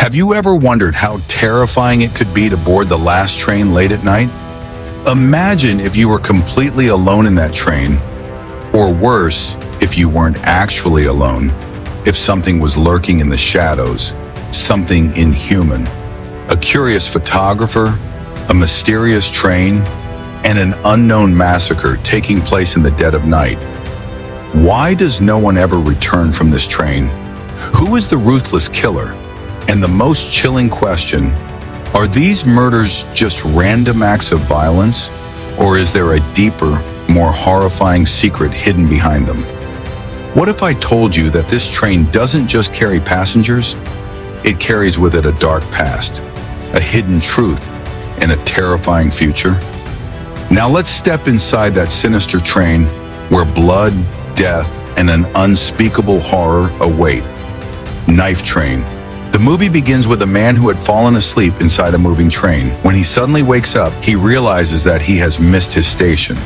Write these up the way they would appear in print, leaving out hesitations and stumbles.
Have you ever wondered how terrifying it could be to board the last train late at night? Imagine if you were completely alone in that train, or worse, if you weren't actually alone, if something was lurking in the shadows, something inhuman. A curious photographer, a mysterious train, and an unknown massacre taking place in the dead of night. Why does no one ever return from this train? Who is the ruthless killer? And the most chilling question, are these murders just random acts of violence, or is there a deeper, more horrifying secret hidden behind them? What if I told you that this train doesn't just carry passengers? It carries with it a dark past, a hidden truth, and a terrifying future. Now let's step inside that sinister train where blood, death, and an unspeakable horror await. Knife Train. The movie begins with a man who had fallen asleep inside a moving train. When he suddenly wakes up, he realizes that he has missed his station.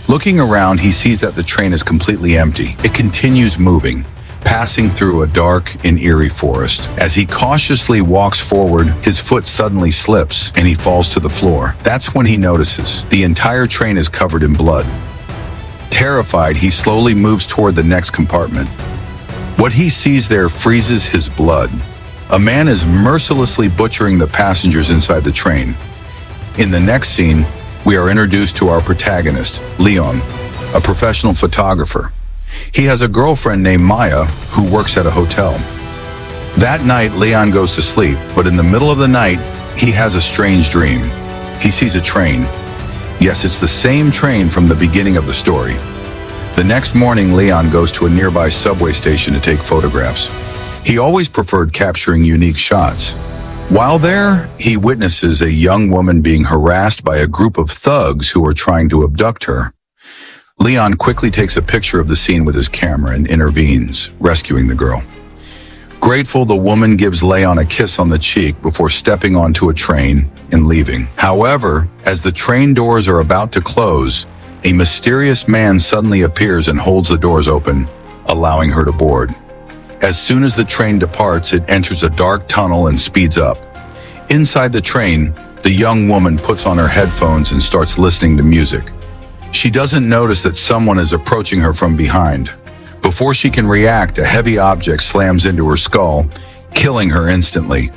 Looking around, he sees that the train is completely empty. It continues moving, passing through a dark and eerie forest. As he cautiously walks forward, his foot suddenly slips and he falls to the floor. That's when he notices the entire train is covered in blood. Terrified, he slowly moves toward the next compartment. What he sees there freezes his blood. A man is mercilessly butchering the passengers inside the train. In the next scene, we are introduced to our protagonist, Leon, a professional photographer. He has a girlfriend named Maya who works at a hotel. That night, Leon goes to sleep, but in the middle of the night, he has a strange dream. He sees a train. Yes, it's the same train from the beginning of the story. The next morning, Leon goes to a nearby subway station to take photographs. He always preferred capturing unique shots. While there, he witnesses a young woman being harassed by a group of thugs who are trying to abduct her. Leon quickly takes a picture of the scene with his camera and intervenes, rescuing the girl. Grateful, the woman gives Leon a kiss on the cheek before stepping onto a train and leaving. However, as the train doors are about to close, a mysterious man suddenly appears and holds the doors open, allowing her to board. As soon as the train departs, it enters a dark tunnel and speeds up. Inside the train, the young woman puts on her headphones and starts listening to music. She doesn't notice that someone is approaching her from behind. Before she can react, a heavy object slams into her skull, killing her instantly.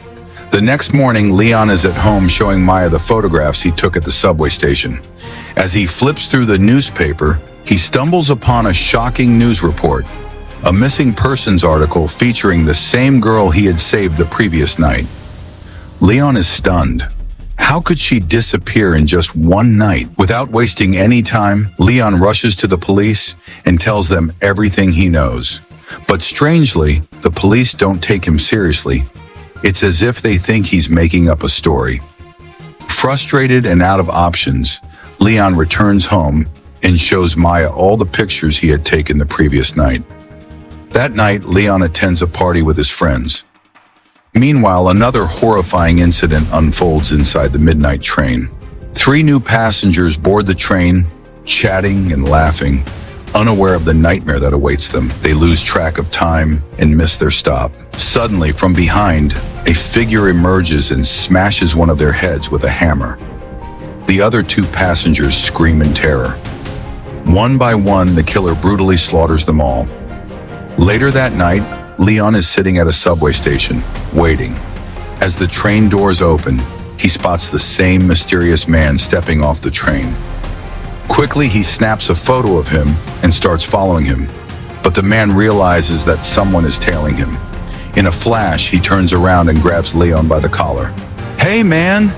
The next morning, Leon is at home showing Maya the photographs he took at the subway station. As he flips through the newspaper, he stumbles upon a shocking news report. A missing persons article featuring the same girl he had saved the previous night. Leon is stunned. How could she disappear in just one night? Without wasting any time, Leon rushes to the police and tells them everything he knows. But strangely, the police don't take him seriously. It's as if they think he's making up a story. Frustrated and out of options, Leon returns home and shows Maya all the pictures he had taken the previous night. That night, Leon attends a party with his friends. Meanwhile, another horrifying incident unfolds inside the midnight train. 3 new passengers board the train, chatting and laughing, unaware of the nightmare that awaits them. They lose track of time and miss their stop. Suddenly, from behind, a figure emerges and smashes one of their heads with a hammer. The other 2 passengers scream in terror. One by one, the killer brutally slaughters them all. Later that night, Leon is sitting at a subway station, waiting. As the train doors open, he spots the same mysterious man stepping off the train. Quickly, he snaps a photo of him and starts following him, but the man realizes that someone is tailing him. In a flash, he turns around and grabs Leon by the collar. "Hey, man!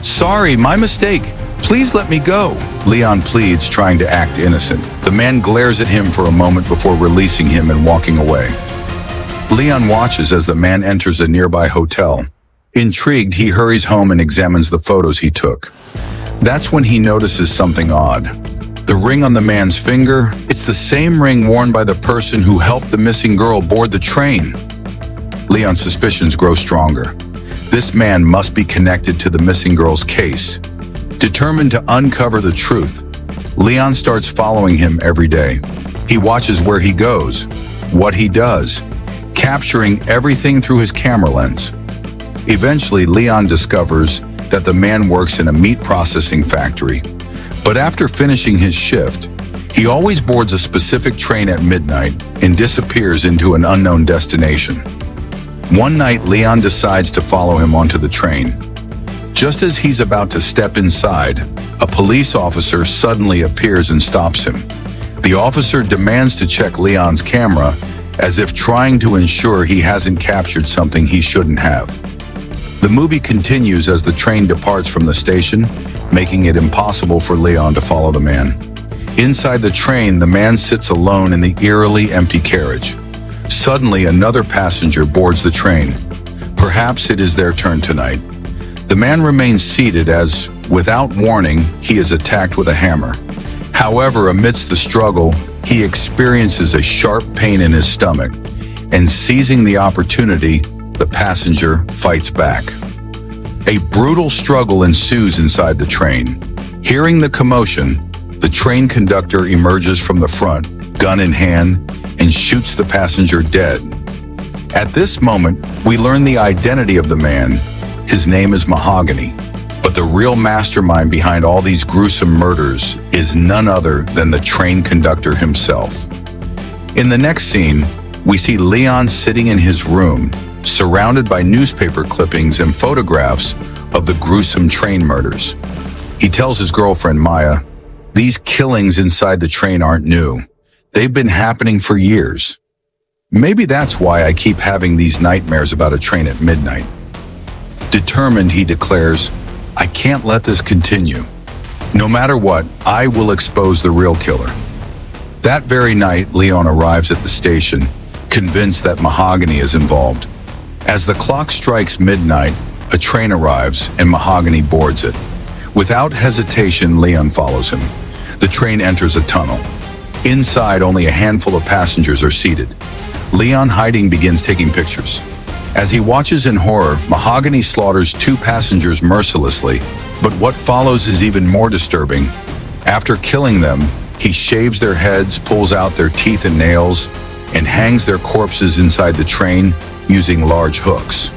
Sorry, my mistake. Please let me go," Leon pleads, trying to act innocent. The man glares at him for a moment before releasing him and walking away. Leon watches as the man enters a nearby hotel. Intrigued, he hurries home and examines the photos he took. That's when he notices something odd. The ring on the man's finger, it's the same ring worn by the person who helped the missing girl board the train. Leon's suspicions grow stronger. This man must be connected to the missing girl's case. Determined to uncover the truth, Leon starts following him every day. He watches where he goes, what he does, capturing everything through his camera lens. Eventually, Leon discovers that the man works in a meat processing factory. But after finishing his shift, he always boards a specific train at midnight and disappears into an unknown destination. One night, Leon decides to follow him onto the train. Just as he's about to step inside, a police officer suddenly appears and stops him. The officer demands to check Leon's camera, as if trying to ensure he hasn't captured something he shouldn't have. The movie continues as the train departs from the station, making it impossible for Leon to follow the man. Inside the train, the man sits alone in the eerily empty carriage. Suddenly, another passenger boards the train. Perhaps it is their turn tonight. The man remains seated as, without warning, he is attacked with a hammer. However, amidst the struggle, he experiences a sharp pain in his stomach, and seizing the opportunity, the passenger fights back. A brutal struggle ensues inside the train. Hearing the commotion, the train conductor emerges from the front, gun in hand, and shoots the passenger dead. At this moment, we learn the identity of the man. His name is Mahogany, but the real mastermind behind all these gruesome murders is none other than the train conductor himself. In the next scene, we see Leon sitting in his room, surrounded by newspaper clippings and photographs of the gruesome train murders. He tells his girlfriend, Maya, "These killings inside the train aren't new. They've been happening for years. Maybe that's why I keep having these nightmares about a train at midnight." Determined, he declares, "I can't let this continue. No matter what, I will expose the real killer." That very night, Leon arrives at the station, convinced that Mahogany is involved. As the clock strikes midnight, a train arrives and Mahogany boards it. Without hesitation, Leon follows him. The train enters a tunnel. Inside, only a handful of passengers are seated. Leon, hiding, begins taking pictures. As he watches in horror, Mahogany slaughters 2 passengers mercilessly, but what follows is even more disturbing. After killing them, he shaves their heads, pulls out their teeth and nails, and hangs their corpses inside the train using large hooks.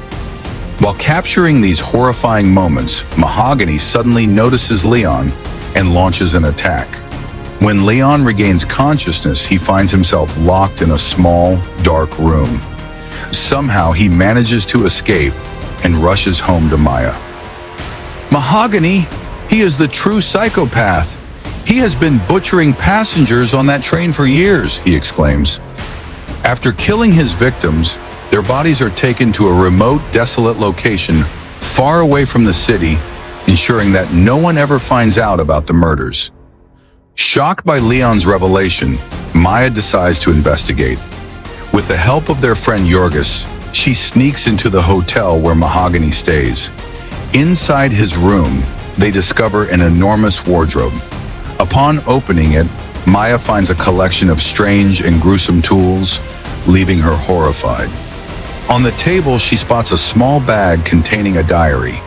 While capturing these horrifying moments, Mahogany suddenly notices Leon and launches an attack. When Leon regains consciousness, he finds himself locked in a small, dark room. Somehow, he manages to escape and rushes home to Maya. "Mahogany, he is the true psychopath. He has been butchering passengers on that train for years," he exclaims. After killing his victims, their bodies are taken to a remote, desolate location far away from the city, ensuring that no one ever finds out about the murders. Shocked by Leon's revelation, Maya decides to investigate. With the help of their friend Yorgos, she sneaks into the hotel where Mahogany stays. Inside his room, they discover an enormous wardrobe. Upon opening it, Maya finds a collection of strange and gruesome tools, leaving her horrified. On the table, she spots a small bag containing a diary.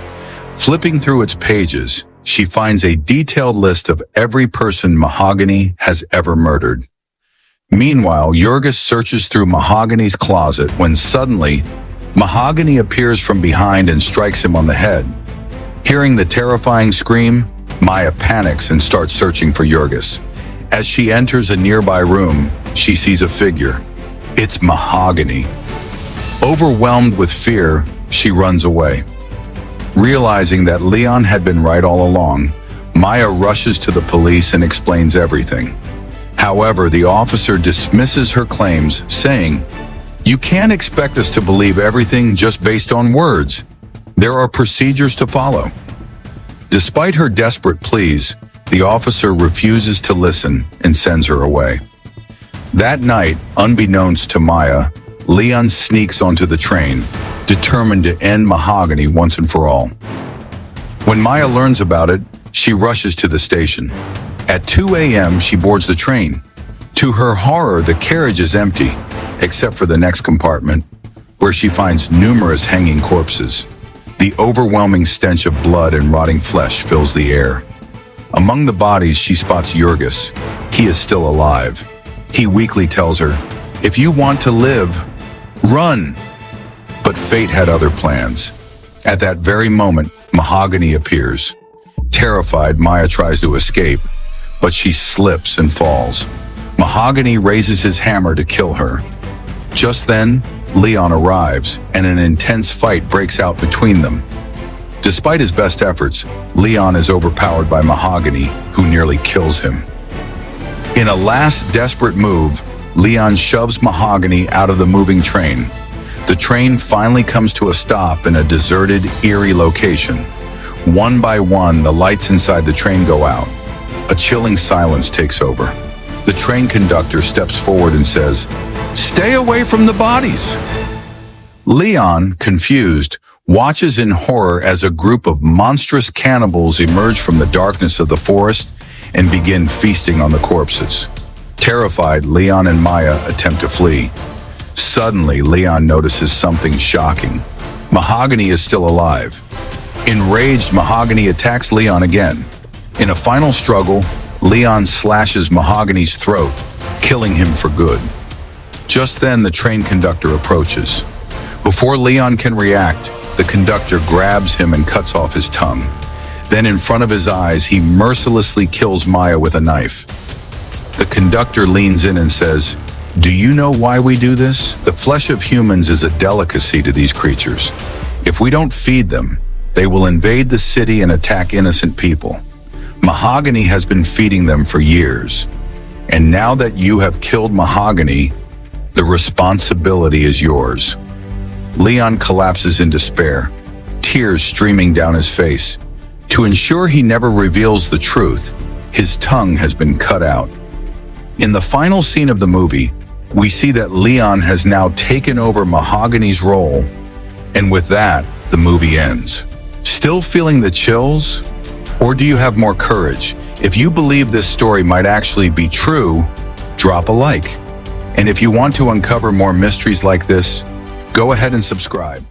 Flipping through its pages, she finds a detailed list of every person Mahogany has ever murdered. Meanwhile, Yorgos searches through Mahogany's closet when suddenly, Mahogany appears from behind and strikes him on the head. Hearing the terrifying scream, Maya panics and starts searching for Yorgos. As she enters a nearby room, she sees a figure. It's Mahogany. Overwhelmed with fear, she runs away. Realizing that Leon had been right all along, Maya rushes to the police and explains everything. However, the officer dismisses her claims, saying, "You can't expect us to believe everything just based on words. There are procedures to follow." Despite her desperate pleas, the officer refuses to listen and sends her away. That night, unbeknownst to Maya, Leon sneaks onto the train, determined to end Mahogany once and for all. When Maya learns about it, she rushes to the station. At 2 a.m., she boards the train. To her horror, the carriage is empty, except for the next compartment, where she finds numerous hanging corpses. The overwhelming stench of blood and rotting flesh fills the air. Among the bodies, she spots Yorgos. He is still alive. He weakly tells her, "If you want to live, run." But fate had other plans. At that very moment, Mahogany appears. Terrified, Maya tries to escape, but she slips and falls. Mahogany raises his hammer to kill her. Just then, Leon arrives, and an intense fight breaks out between them. Despite his best efforts, Leon is overpowered by Mahogany, who nearly kills him. In a last desperate move, Leon shoves Mahogany out of the moving train. The train finally comes to a stop in a deserted, eerie location. One by one, the lights inside the train go out. A chilling silence takes over. The train conductor steps forward and says, "Stay away from the bodies." Leon, confused, watches in horror as a group of monstrous cannibals emerge from the darkness of the forest and begin feasting on the corpses. Terrified, Leon and Maya attempt to flee. Suddenly, Leon notices something shocking. Mahogany is still alive. Enraged, Mahogany attacks Leon again. In a final struggle, Leon slashes Mahogany's throat, killing him for good. Just then, the train conductor approaches. Before Leon can react, the conductor grabs him and cuts off his tongue. Then, in front of his eyes, he mercilessly kills Maya with a knife. The conductor leans in and says, "Do you know why we do this? The flesh of humans is a delicacy to these creatures. If we don't feed them, they will invade the city and attack innocent people. Mahogany has been feeding them for years. And now that you have killed Mahogany, the responsibility is yours." Leon collapses in despair, tears streaming down his face. To ensure he never reveals the truth, his tongue has been cut out. In the final scene of the movie, we see that Leon has now taken over Mahogany's role, and with that, the movie ends. Still feeling the chills? Or do you have more courage? If you believe this story might actually be true, drop a like. And if you want to uncover more mysteries like this, go ahead and subscribe.